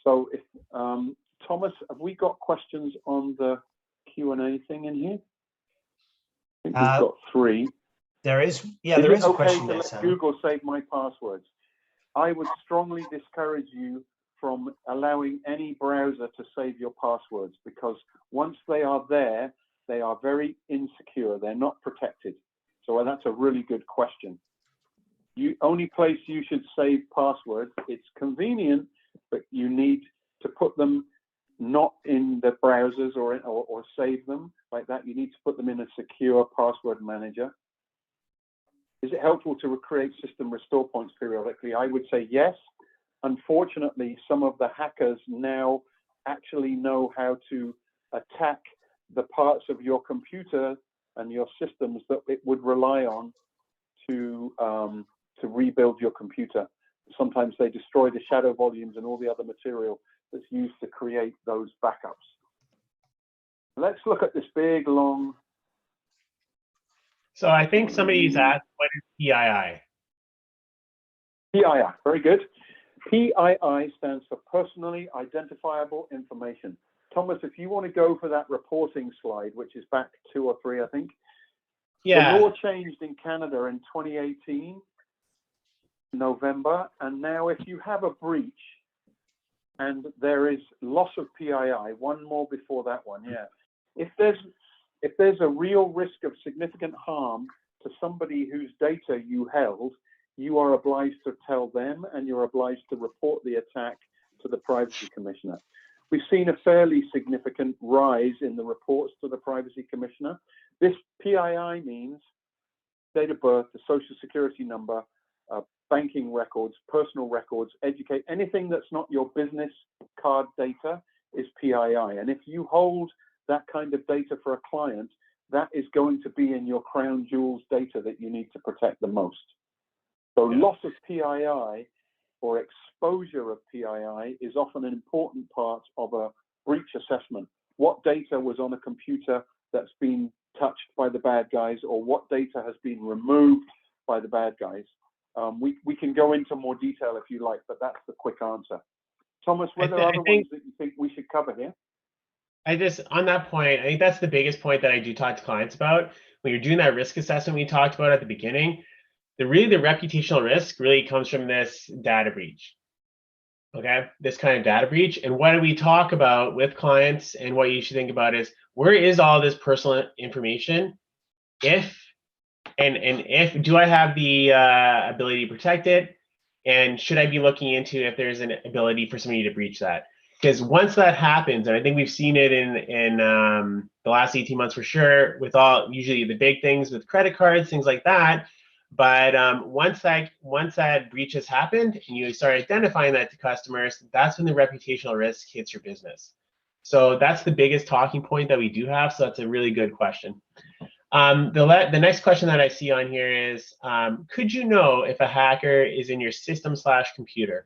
So if Thomas, have we got questions on the Q&A thing in here? I think we've got three. There is, yeah, there is a question. Okay to let Google save my passwords? I would strongly discourage you from allowing any browser to save your passwords, because once they are there, they are very insecure. They're not protected. So that's a really good question. Only place you should save passwords, it's convenient, but you need to put them not in the browsers or save them like that. You need to put them in a secure password manager. Is it helpful to recreate system restore points periodically? I would say yes. Unfortunately, some of the hackers now actually know how to attack the parts of your computer and your systems that it would rely on to rebuild your computer. Sometimes they destroy the shadow volumes and all the other material that's used to create those backups. Let's look at this big, long... So I think somebody's asked, what is PII? PII, very good. PII stands for Personally Identifiable Information. Thomas, if you want to go for that reporting slide, which is back 2 or 3, I think. Yeah. The law changed in Canada in 2018, November, and now if you have a breach and there is loss of PII, one more before that one, yeah. If there's a real risk of significant harm to somebody whose data you held, you are obliged to tell them, and you're obliged to report the attack to the Privacy Commissioner. We've seen a fairly significant rise in the reports to the Privacy Commissioner. This PII means date of birth, the social security number, banking records, personal records, anything that's not your business card data is PII. And if you hold that kind of data for a client, that is going to be in your crown jewels data that you need to protect the most. So loss of PII or exposure of PII is often an important part of a breach assessment. What data was on a computer that's been touched by the bad guys, or what data has been removed by the bad guys? We can go into more detail if you like, but that's the quick answer. Thomas, were there other ones that you think we should cover here? On that point, I think that's the biggest point that I do talk to clients about. When you're doing that risk assessment we talked about at the beginning, the reputational risk really comes from this data breach. Okay, this kind of data breach. And what do we talk about with clients, and what you should think about is, where is all this personal information? If do I have the ability to protect it? And should I be looking into if there's an ability for somebody to breach that? Because once that happens, and I think we've seen it in the last 18 months for sure, with usually the big things with credit cards, things like that. But once that breach has happened and you start identifying that to customers, that's when the reputational risk hits your business. So that's the biggest talking point that we do have. So that's a really good question. The next question that I see on here is, could you know if a hacker is in your system/computer?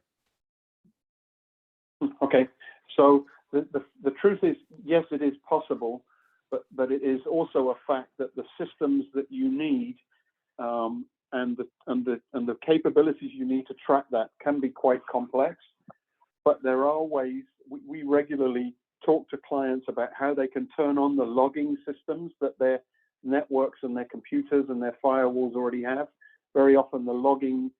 Okay, so the truth is, yes, it is possible. but it is also a fact that the systems that you need and the capabilities you need to track that can be quite complex. But there are ways. We regularly talk to clients about how they can turn on the logging systems that their networks and their computers and their firewalls already have. Very often the logging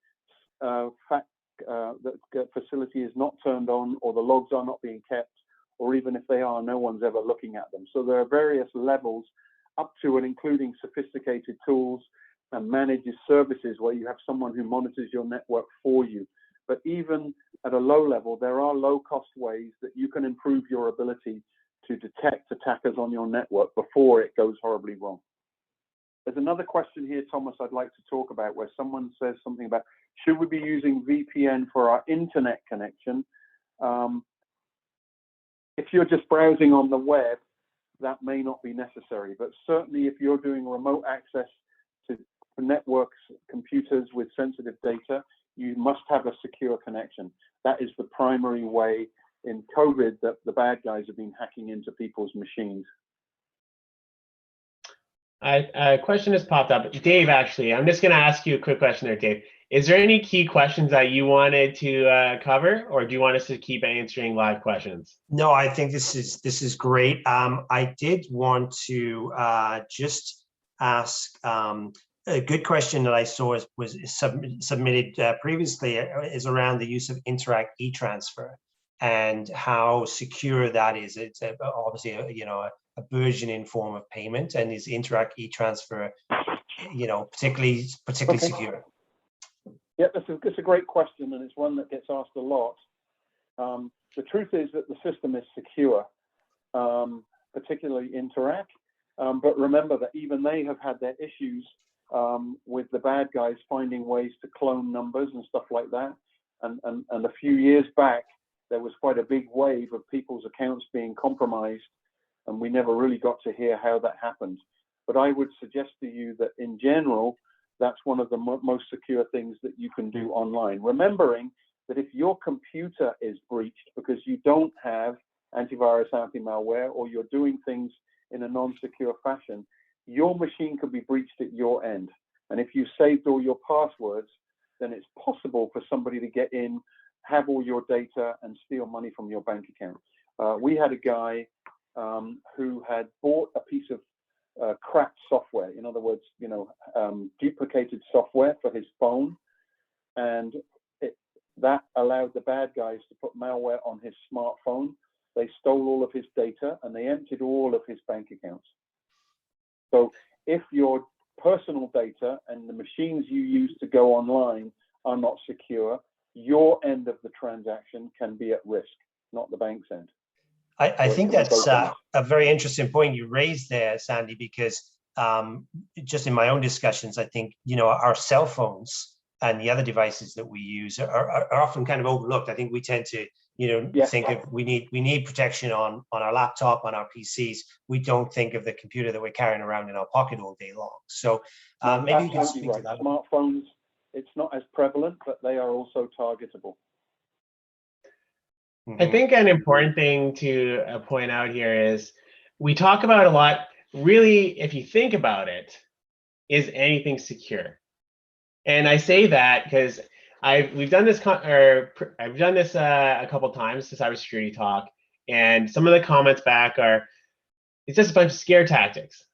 facility is not turned on, or the logs are not being kept, or even if they are, no one's ever looking at them. So there are various levels up to and including sophisticated tools and manages services where you have someone who monitors your network for you. But even at a low level, there are low-cost ways that you can improve your ability to detect attackers on your network before it goes horribly wrong. There's another question here, Thomas, I'd like to talk about, where someone says something about, should we be using VPN for our internet connection? If you're just browsing on the web, that may not be necessary, but certainly if you're doing remote access to networks, computers with sensitive data, you must have a secure connection. That is the primary way in COVID that the bad guys have been hacking into people's machines. A question has popped up. Dave, actually, I'm just going to ask you a quick question there, Dave. Is there any key questions that you wanted to cover, or do you want us to keep answering live questions? No, I think this is great. I did want to just ask a good question that I saw was submitted previously is around the use of Interact e-transfer and how secure that is. It's obviously a burgeoning form of payment, and is Interact e-transfer particularly Okay. secure? Yeah, it's a great question, and it's one that gets asked a lot. The truth is that the system is secure, particularly Interact. But remember that even they have had their issues with the bad guys finding ways to clone numbers and stuff like that. And a few years back, there was quite a big wave of people's accounts being compromised, and we never really got to hear how that happened. But I would suggest to you that in general, that's one of the most secure things that you can do online. Remembering that if your computer is breached because you don't have antivirus, anti-malware, or you're doing things in a non-secure fashion, your machine could be breached at your end. And if you saved all your passwords, then it's possible for somebody to get in, have all your data, and steal money from your bank account. We had a guy who had bought a piece of cracked software, in other words, duplicated software for his phone, and that allowed the bad guys to put malware on his smartphone. They stole all of his data and they emptied all of his bank accounts. So if your personal data and the machines you use to go online are not secure, your end of the transaction can be at risk, not the bank's end. I think that's a very interesting point you raised there, Sandy, because just in my own discussions, I think, our cell phones and the other devices that we use are often kind of overlooked. I think we tend to, think of we need protection on our laptop, on our PCs. We don't think of the computer that we're carrying around in our pocket all day long. So maybe you can speak to that. Smartphones, it's not as prevalent, but they are also targetable. I think an important thing to point out here is we talk about a lot, really, if you think about it, is anything secure? And I say that because I've done this a couple times to Cybersecurity Talk, and some of the comments back are, it's just a bunch of scare tactics.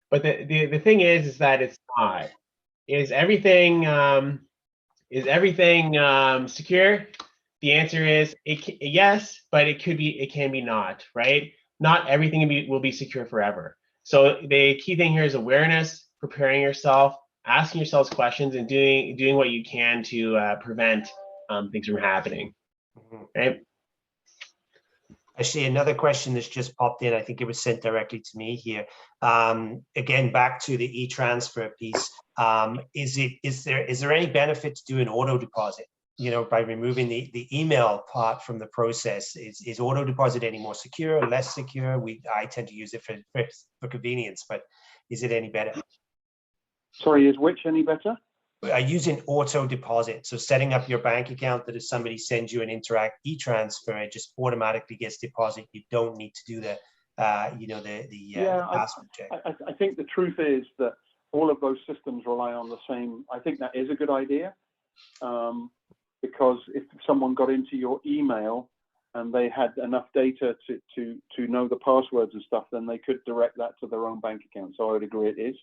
But the thing is that it's not. Is everything secure? The answer is yes, but it can be not, right? Not everything will be secure forever. So the key thing here is awareness, preparing yourself, asking yourselves questions, and doing what you can to prevent things from happening. Right? I see another question that's just popped in. I think it was sent directly to me here. Again, back to the e-transfer piece. Is there any benefit to do an auto deposit? By removing the email part from the process, is auto deposit any more secure, less secure? I tend to use it for convenience, but is it any better? Sorry, is which any better? Using auto deposit, so setting up your bank account that if somebody sends you an Interact e-transfer, it just automatically gets deposited. You don't need to do the password check. I think the truth is that all of those systems rely on the same. I think that is a good idea, because if someone got into your email and they had enough data to know the passwords and stuff, then they could direct that to their own bank account. So I would agree it is.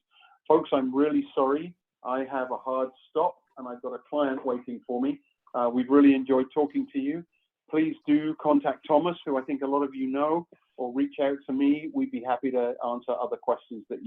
Folks, I'm really sorry. I have a hard stop and I've got a client waiting for me. We've really enjoyed talking to you. Please do contact Thomas, who I think a lot of you know, or reach out to me. We'd be happy to answer other questions that you